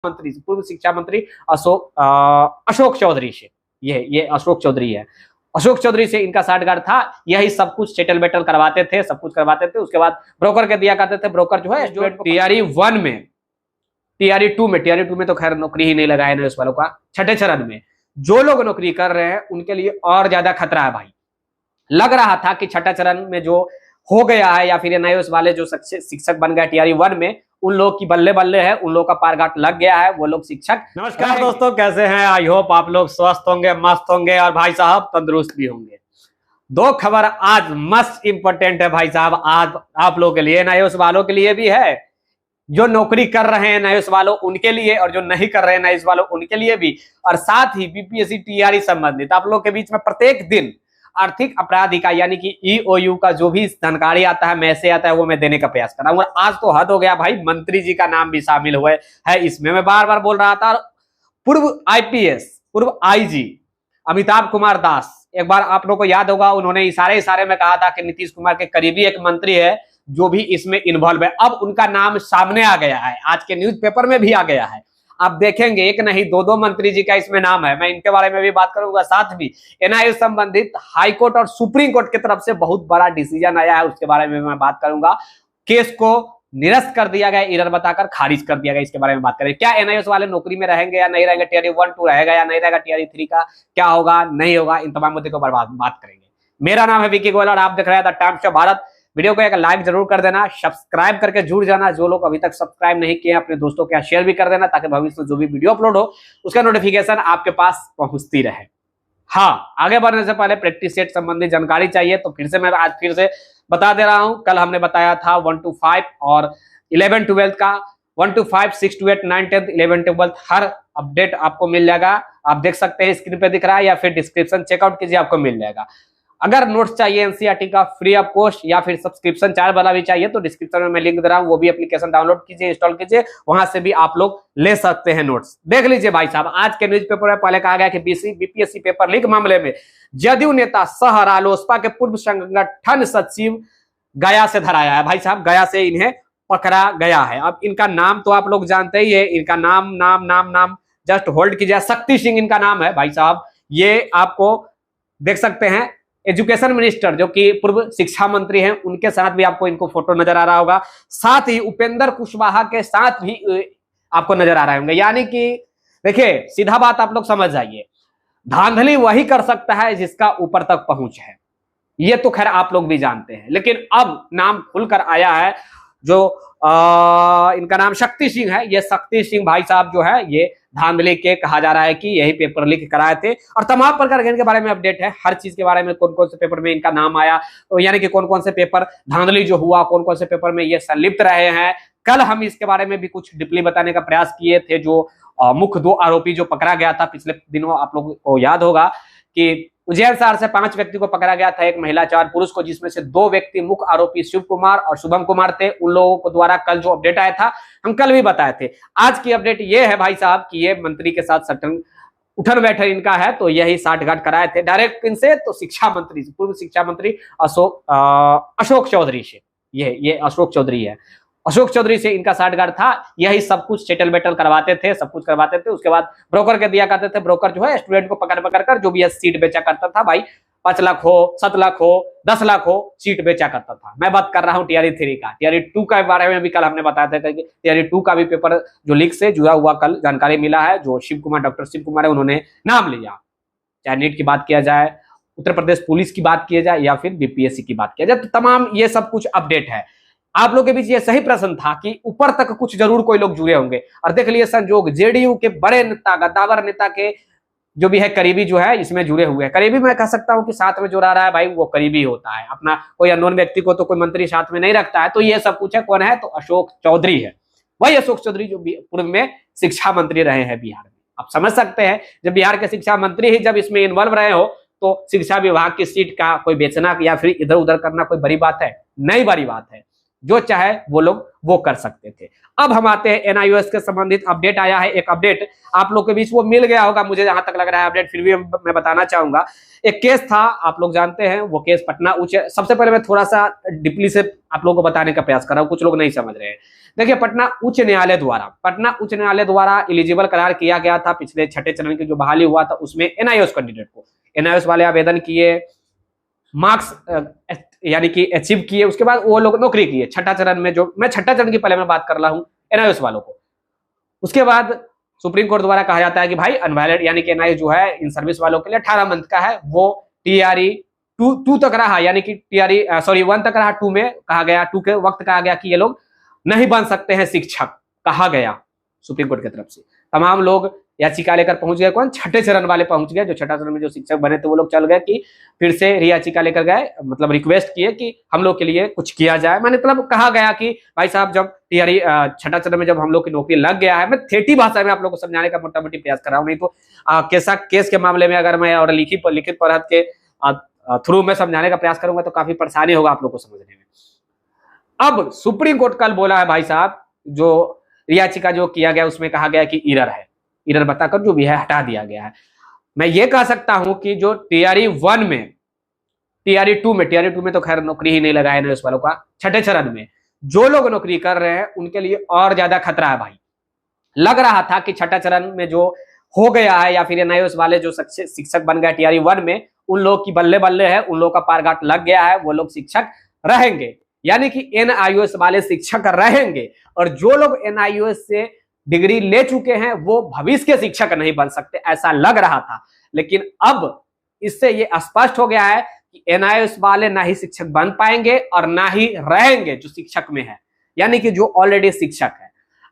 मंत्री पूर्व शिक्षा मंत्री अशोक चौधरी से ये अशोक चौधरी है। अशोक चौधरी से इनका साठगांठ था। यही सब कुछ सेटल बेटल करवाते थे, सब कुछ करवाते थे। उसके बाद ब्रोकर के दिया करते थे। ब्रोकर जो है जो टीआरई 1 में, टीआरई 2 में तो खैर नौकरी ही नहीं लगाया इन्होंने, इस वालों का छठे चरण में जो लोग नौकरी कर रहे हैं उनके लिए और ज्यादा खतरा है भाई। लग रहा था कि छठा चरण में जो हो गया है या फिर एनआईओएस वाले जो शिक्षक बन गए टीआरई 1 में, उन लोग की बल्ले बल्ले है, उन लोग का पारघाट लग गया है, वो लोग शिक्षक। नमस्कार दोस्तों, कैसे हैं? आई होप आप लोग स्वस्थ होंगे, मस्त होंगे और भाई साहब तंदुरुस्त भी होंगे। दो खबर आज मस्ट इंपॉर्टेंट है भाई साहब, आज आप लोगों के लिए, एनआईओएस वालों के लिए भी है, जो नौकरी कर रहे हैं एनआईओएस वालों उनके लिए, और जो नहीं कर रहे हैं एनआईओएस वालों उनके लिए भी, और साथ ही बीपीएससी टीआरई संबंधित आप लोग के बीच में प्रत्येक दिन आर्थिक अपराध इकाई यानी कि ईओयू का जो भी जानकारी आता है, मैसेज आता है, वो मैं देने का प्रयास कर रहा हूं। और आज तो हद हो गया भाई, मंत्री जी का नाम भी शामिल हुए है इसमें। मैं बार बार बोल रहा था, पूर्व आईपीएस, पूर्व आईजी अमिताभ कुमार दास, एक बार आप लोगों को याद होगा, उन्होंने इशारे में कहा था कि नीतीश कुमार के करीबी एक मंत्री है जो भी इसमें इन्वॉल्व है। अब उनका नाम सामने आ गया है, आज के न्यूज़पेपर में भी आ गया है। आप देखेंगे एक नहीं दो मंत्री जी का इसमें नाम है। मैं इनके बारे में भी बात करूंगा। साथ भी एनआईओ संबंधित हाई कोर्ट और सुप्रीम कोर्ट की तरफ से बहुत बड़ा डिसीजन आया है, उसके बारे में मैं बात करूंगा। केस को निरस्त कर दिया गया, एरर बताकर खारिज कर दिया गया, इसके बारे में बात करेंगे। क्या एनआईओ वाले नौकरी में रहेंगे या नहीं रहेंगे, टीआरई 1, 2 रहेगा या नहीं रहेगा, टीआरई 3 का क्या होगा नहीं होगा, इन तमाम मुद्दे को बात करेंगे। मेरा नाम है विकी गोयल और आप देख रहे हैं the times of Bharat. Video को एक लाइक जरूर कर देना, सब्सक्राइब करके जुड़ जाना। जो लोग अभी तक सब्सक्राइब नहीं किए अपने दोस्तों के साथ शेयर भी कर देना, ताकि भविष्य में जो भी वीडियो अपलोड हो उसका नोटिफिकेशन आपके पास पहुंचती रहे। हाँ, आगे बढ़ने से पहले प्रैक्टिस सेट संबंधी जानकारी चाहिए तो फिर से मैं आज फिर से बता दे रहा हूं। कल हमने बताया था 1 to 5 और 11 12 का, 1 to 5, 6 to 8, 9 10 11 12 हर अपडेट आपको मिल जाएगा। आप देख सकते हैं स्क्रीन पे दिख रहा है, या फिर डिस्क्रिप्शन चेकआउट कीजिए, आपको मिल जाएगा। अगर नोट्स चाहिए एनसीईआरटी का फ्री ऑफ कॉस्ट, या फिर सब्सक्रिप्शन चार्ज वाला भी चाहिए, तो डिस्क्रिप्शन में मैं लिंक दे रहा हूं, वो भी एप्लीकेशन डाउनलोड कीजिए, इंस्टॉल कीजिए, वहां से भी आप लोग ले सकते हैं नोट्स। देख लीजिए भाई साहब, आज के न्यूज़पेपर में पहले कहा गया कि बीपीएससी पेपर लीक मामले में जदयू नेता सह रालोसपा के पूर्व संगठन सचिव गया से धराया है। भाई साहब, गया से इन्हें पकड़ा गया है। अब इनका नाम तो आप लोग जानते ही है, इनका नाम जस्ट होल्ड कीजिए, शक्ति सिंह इनका नाम है भाई साहब। ये आपको देख सकते हैं, एजुकेशन मिनिस्टर जो कि पूर्व शिक्षा मंत्री हैं, उनके साथ भी आपको इनको फोटो नजर आ रहा होगा। साथ ही उपेंद्र कुशवाहा के साथ भी आपको नजर आ रहे होंगे। यानी कि देखिए, सीधा बात आप लोग समझ जाइए, धांधली वही कर सकता है जिसका ऊपर तक पहुंच है। ये तो खैर आप लोग भी जानते हैं, लेकिन अब नाम खुलकर आया है। जो इनका नाम शक्ति सिंह है, ये शक्ति सिंह भाई साहब जो है, ये धांधली के कहा जा रहा है कि यही पेपर लीक कराए थे। और तमाम प्रकार के इनके बारे में अपडेट है, हर चीज के बारे में, कौन कौन से पेपर में इनका नाम आया, तो यानी कि कौन कौन से पेपर धांधली जो हुआ, कौन कौन से पेपर में ये संलिप्त रहे हैं। कल हम इसके बारे में भी कुछ डीपली बताने का प्रयास किए थे। जो मुख्य 2 आरोपी जो पकड़ा गया था पिछले दिनों, आप लोगों को याद होगा कि उज्जैन शहर से 5 व्यक्ति को पकड़ा गया था, 1 महिला 4 पुरुष को, जिसमें से 2 व्यक्ति मुख्य आरोपी शिव कुमार और शुभम कुमार थे। उन लोगों को द्वारा कल जो अपडेट आया था, हम कल भी बताए थे। आज की अपडेट ये है भाई साहब कि ये मंत्री के साथ सटन उठन बैठन इनका है, तो यही साठगांठ कराए थे डायरेक्ट इनसे, तो शिक्षा मंत्री, पूर्व शिक्षा मंत्री अशोक चौधरी से, ये अशोक चौधरी है। अशोक चौधरी से इनका साठगांठ था। यही सब कुछ सेटल बेटल करवाते थे, सब कुछ करवाते थे। उसके बाद ब्रोकर के दिया करते थे। ब्रोकर जो है स्टूडेंट को पकड़ कर जो भी है सीट बेचा करता था भाई, 5 लाख हो, 7 लाख हो, 10 लाख हो, सीट बेचा करता था। मैं बात कर रहा हूँ टीआरई 3 का। टीआरई 2 के बारे में भी कल हमने बताया था कि टीआरई 2 का भी पेपर जो लीक से जुड़ा हुआ कल जानकारी मिला है। जो शिव कुमार, डॉक्टर शिव कुमार है, उन्होंने नाम लिया। चाहे नीट की बात किया जाए, उत्तर प्रदेश पुलिस की बात किया जाए, या फिर बीपीएससी की बात किया जाए, तो तमाम ये सब कुछ अपडेट है। आप लोगों के बीच ये सही प्रश्न था कि ऊपर तक कुछ जरूर कोई लोग जुड़े होंगे, और देख लिए संजोग, जेडीयू के बड़े नेता, गद्दावर नेता के जो भी है करीबी जो है इसमें जुड़े हुए हैं। करीबी मैं कह सकता हूं कि साथ में जो रह रहा है भाई, वो करीबी होता है। अपना कोई अननोन व्यक्ति को तो कोई मंत्री साथ में नहीं रखता है। तो ये सब कुछ है, कौन है? तो अशोक चौधरी है। वही अशोक चौधरी जो पूर्व में शिक्षा मंत्री रहे हैं बिहार में। आप समझ सकते हैं, जब बिहार के शिक्षा मंत्री ही जब इसमें इन्वॉल्व रहे हो, तो शिक्षा विभाग की सीट का कोई बेचना या फिर इधर उधर करना कोई बड़ी बात है? नहीं, बड़ी बात है। जो चाहे वो लोग वो कर सकते थे। अब हम आते हैं एनआईओएस के संबंधित अपडेट आया है, एक अपडेट आप लोग के बीच वो मिल गया होगा, मुझे जहां तक लग रहा है अपडेट, फिर भी मैं बताना चाहूंगा। एक केस था, आप लोग जानते हैं वो केस पटना उच्च, सबसे पहले मैं थोड़ा सा डीपली से आप लोगों को बताने का प्रयास कर रहा हूं, कुछ लोग नहीं समझ रहे हैं। देखिए, पटना उच्च न्यायालय द्वारा एलिजिबल करार किया गया था पिछले छठे चरण की जो बहाली हुआ था उसमें एनआईओएस कैंडिडेट को, एनआईओएस वाले आवेदन किए, मार्क्स यानी कि अचीव किए, उसके बाद वो लोग नौकरी किए छठा चरण में, जो मैं छठा चरण की पहले मैं बात कर रहा हूं एनआईओएस वालों को। उसके बाद सुप्रीम कोर्ट द्वारा कहा जाता है कि भाई अनवैलिड, यानी कि एनआईओएस जो है इन सर्विस वालों के लिए 18 मंथ का है, वो टीआरई 2 तक रहा, यानी कि टीआरई 1 तक रहा, 2 में कहा गया, 2 के वक्त कहा गया कि ये लोग नहीं बन सकते हैं शिक्षक, कहा गया सुप्रीम कोर्ट की तरफ से। तमाम लोग याचिका लेकर पहुंच गए, कौन, छठे चरण वाले पहुंच गए, जो छठा चरण में जो शिक्षक बने थे वो लोग चल गए कि फिर से याचिका लेकर गए, मतलब रिक्वेस्ट किए कि हम लोग के लिए कुछ किया जाए। मतलब कहा गया कि भाई साहब, जब टीआरई छठा चरण में जब हम लोग की नौकरी लग गया है, मैं ठेठी भाषा में आप लोग को समझाने का मोटा मोटी प्रयास कर रहा हूँ, नहीं तो केस के मामले में अगर मैं और लिखित पढ़त के थ्रू में समझाने का प्रयास करूंगा तो काफी परेशानी होगा आप लोग को समझने में। अब सुप्रीम कोर्ट कल बोला है भाई साहब, जो याचिका जो किया गया उसमें कहा गया कि एरर है, एरर बताकर जो भी है हटा दिया गया है। मैं ये कह सकता हूं कि जो टीआरई 1 में, टीआरई 2 में तो खैर नौकरी ही नहीं लगा है उस वालों का, छठे चरण में जो लोग नौकरी कर रहे हैं उनके लिए और ज्यादा खतरा है भाई। लग रहा था कि छठा चरण में जो हो गया है या फिर एनआईओएस वाले जो शिक्षक बन गए टीआरई 1 में, उन लोग की बल्ले बल्ले है, उन लोग का पारगाट लग गया है, वो लोग शिक्षक रहेंगे, यानी कि एनआईओएस वाले शिक्षक रहेंगे, और जो लोग एनआईओएस से डिग्री ले चुके हैं वो भविष्य के शिक्षक नहीं बन सकते, ऐसा लग रहा था। लेकिन अब इससे ये स्पष्ट हो गया है कि एनआईओएस वाले ना ही शिक्षक बन पाएंगे और ना ही रहेंगे जो शिक्षक में है, यानी कि जो ऑलरेडी शिक्षक है।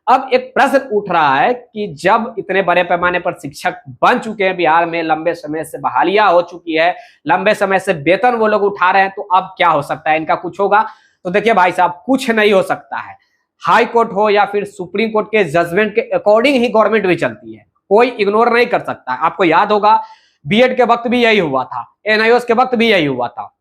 अब एक प्रश्न उठ रहा है कि जब इतने बड़े पैमाने पर शिक्षक बन चुके हैं बिहार में, लंबे समय से बहालियां हो चुकी है, लंबे समय से वेतन वो लोग उठा रहे हैं, तो अब क्या हो सकता है, इनका कुछ होगा? तो देखिए भाई साहब, कुछ नहीं हो सकता है। हाई कोर्ट हो या फिर सुप्रीम कोर्ट के जजमेंट के अकॉर्डिंग ही गवर्नमेंट भी चलती है, कोई इग्नोर नहीं कर सकता है। आपको याद होगा बीएड के वक्त भी यही हुआ था, एनआईओएस के वक्त भी यही हुआ था,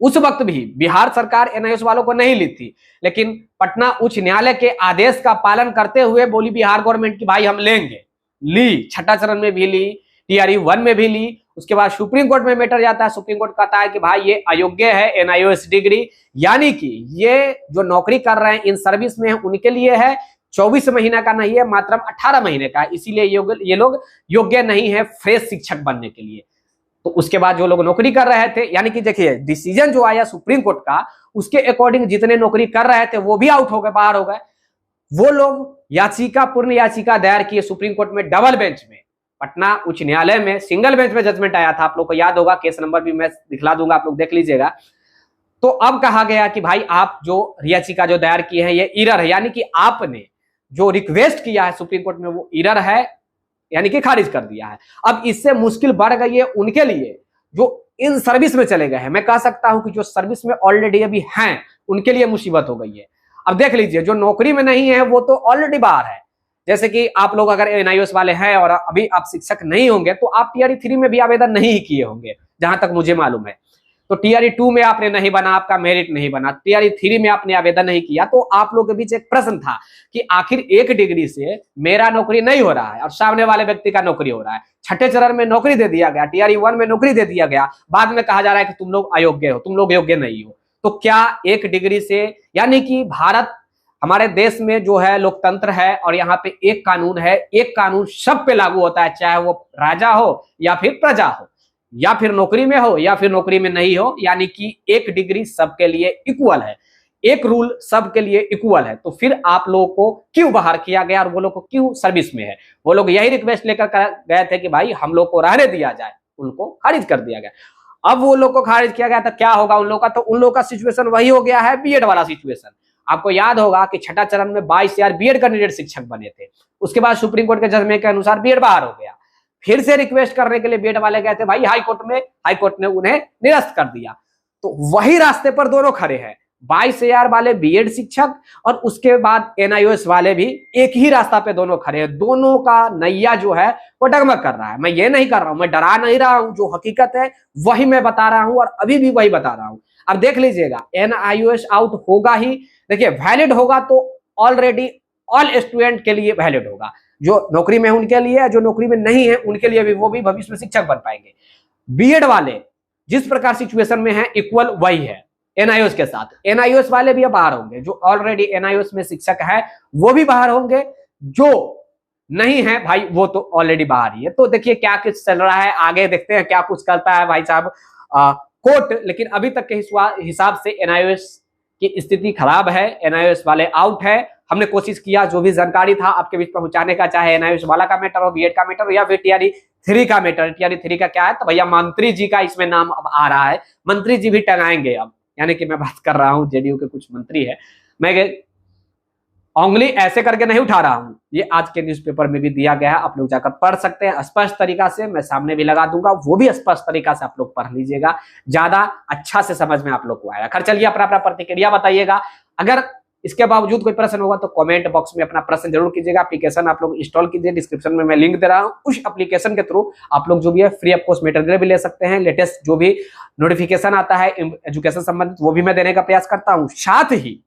उस वक्त भी बिहार सरकार एनआईओएस वालों को नहीं ली थी, लेकिन पटना उच्च न्यायालय के आदेश का पालन करते हुए बोली बिहार गवर्नमेंट की भाई हम लेंगे, ली, छठा चरण में भी ली, टीआरई 1 में भी ली। उसके बाद सुप्रीम कोर्ट में मैटर जाता है, सुप्रीम कोर्ट कहता है कि भाई ये अयोग्य है एनआईओएस डिग्री, यानी कि ये जो नौकरी कर रहे हैं इन सर्विस में उनके लिए है, 24 महीना का नहीं है, मात्र 18 महीने का, इसीलिए ये लोग योग्य नहीं है फ्रेश शिक्षक बनने के लिए। तो उसके बाद जो लोग नौकरी कर रहे थे, यानी कि देखिए डिसीजन जो आया सुप्रीम कोर्ट का, उसके अकॉर्डिंग जितने नौकरी कर रहे थे वो भी आउट हो गए, बाहर हो गए। वो लोग याचिका, पूर्ण याचिका दायर किए सुप्रीम कोर्ट में, डबल बेंच में, पटना उच्च न्यायालय में सिंगल बेंच में जजमेंट आया था, आप लोग को याद होगा, केस नंबर भी मैं दिखला दूंगा, आप लोग देख लीजिएगा। तो अब कहा गया कि भाई आप जो याचिका जो दायर की है ये एरर है, यानी कि आपने जो रिक्वेस्ट किया है सुप्रीम कोर्ट में वो एरर है, यानी कि खारिज कर दिया है। अब इससे मुश्किल बढ़ गई है उनके लिए जो इन सर्विस में चले गए हैं, मैं कह सकता हूं कि जो सर्विस में ऑलरेडी अभी हैं उनके लिए मुसीबत हो गई है। अब देख लीजिए, जो नौकरी में नहीं है वो तो ऑलरेडी बाहर है, जैसे कि आप लोग अगर एनआईओएस वाले हैं और अभी आप शिक्षक नहीं होंगे तो आप टीआरई 3 में भी आवेदन नहीं किए होंगे, जहां तक मुझे मालूम है। तो टीआरई 2 में आपने नहीं बना, आपका मेरिट नहीं बना, टीआरई 3 में आपने आवेदन नहीं किया, तो आप लोगों के बीच एक प्रश्न था कि आखिर एक डिग्री से मेरा नौकरी नहीं हो रहा है और सामने वाले व्यक्ति का नौकरी हो रहा है। छठे चरण में नौकरी दे दिया गया, टीआरई 1 में नौकरी दे दिया गया, बाद में कहा जा रहा है कि तुम लोग अयोग्य हो, तुम लोग योग्य नहीं हो। तो क्या एक डिग्री से, यानी कि भारत, हमारे देश में जो है लोकतंत्र है और यहाँ पे एक कानून है, एक कानून सब पे लागू होता है, चाहे वो राजा हो या फिर प्रजा हो, या फिर नौकरी में हो या फिर नौकरी में नहीं हो, यानी कि एक डिग्री सबके लिए इक्वल है, एक रूल सबके लिए इक्वल है। तो फिर आप लोगों को क्यों बाहर किया गया और वो लोग को क्यों सर्विस में है? वो लोग यही रिक्वेस्ट लेकर गए थे कि भाई हम लोग को रहने दिया जाए, उनको खारिज कर दिया गया। अब वो लोग को खारिज किया गया तो क्या होगा उन लोग का? तो उन लोग का सिचुएशन वही हो गया है बीएड वाला सिचुएशन। आपको याद होगा कि छठा चरण में 22,000 बीएड कैंडिडेट शिक्षक बने थे, उसके बाद सुप्रीम कोर्ट के जजमेंट के अनुसार बीएड बाहर हो गया, फिर से रिक्वेस्ट करने के लिए बीएड वाले गए थे भाई हाई कोर्ट में, हाई कोर्ट ने उन्हें निरस्त कर दिया। तो वही रास्ते पर दोनों खड़े हैं, 22,000 वाले बीएड शिक्षक और उसके बाद एनआईओएस वाले भी एक ही रास्ता पे दोनों खड़े हैं। दोनों का नैया जो है वो डगमग कर रहा है। मैं ये नहीं कर रहा हूं, मैं डरा नहीं रहा हूं, जो हकीकत है वही मैं बता रहा हूं और अभी भी वही बता रहा हूं। अब देख लीजिएगा, एनआईओएस आउट होगा ही, देखिए वैलिड होगा तो ऑलरेडी ऑल स्टूडेंट के लिए वैलिड होगा, जो नौकरी में है उनके लिए, जो नौकरी में नहीं है उनके लिए भी, वो भी भविष्य में शिक्षक बन पाएंगे। बीएड वाले जिस प्रकार सिचुएशन में है इक्वल वही है एनआईओएस के साथ। एनआईओएस वाले भी अब बाहर होंगे, जो ऑलरेडी एनआईओएस में शिक्षक है वो भी बाहर होंगे, जो नहीं है भाई वो तो ऑलरेडी बाहर ही है। तो देखिए क्या कुछ चल रहा है, आगे देखते हैं क्या कुछ करता है भाई साहब कोर्ट। लेकिन अभी तक के हिसाब से एनआईओएस की स्थिति खराब है, एनआईओएस वाले आउट है। हमने कोशिश किया जो भी जानकारी था आपके बीच पहुंचाने का, चाहे एनआईओएस वाला का मैटर हो, बीएड का मैटर हो, या फिर टीआरई 3 का मैटर। टीआरई 3 का क्या है, तो भैया मंत्री जी का इसमें नाम अब आ रहा है, मंत्री जी भी टंगाएंगे अब। यानी कि मैं बात कर रहा हूं जेडीयू के कुछ मंत्री है, मैं उंगली ऐसे करके नहीं उठा रहा हूं, ये आज के न्यूज़पेपर में भी दिया गया है, आप लोग जाकर पढ़ सकते हैं स्पष्ट तरीका से। मैं सामने भी लगा दूंगा, वो भी स्पष्ट तरीका से आप लोग पढ़ लीजिएगा, ज्यादा अच्छा से समझ में आप लोग को आएगा। खैर चलिए अपना अपना प्रतिक्रिया बताइएगा। अगर इसके बावजूद कोई प्रश्न होगा तो कमेंट बॉक्स में अपना प्रश्न जरूर कीजिएगा। एप्लीकेशन आप लोग इंस्टॉल कीजिए, डिस्क्रिप्शन में मैं लिंक दे रहा हूं, उस एप्लीकेशन के थ्रू आप लोग जो भी है फ्री ऑफ कॉस्ट मटेरियल भी ले सकते हैं। लेटेस्ट जो भी नोटिफिकेशन आता है एजुकेशन संबंधित वो भी मैं देने का प्रयास करता हूं, साथ ही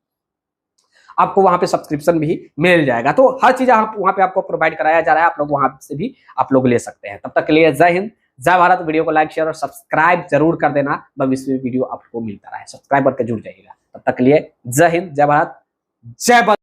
आपको वहां पे सब्सक्रिप्शन भी मिल जाएगा। तो हर चीज वहां पे आपको प्रोवाइड कराया जा रहा है, आप लोग वहां से भी आप लोग ले सकते हैं। तब तक के लिए जय हिंद जय भारत। वीडियो को लाइक शेयर और सब्सक्राइब जरूर कर देना, भविष्य में वीडियो आपको मिलता रहे, सब्सक्राइब करके जुड़ जाइएगा। तब तक के लिए जय हिंद जय भारत जय भारत।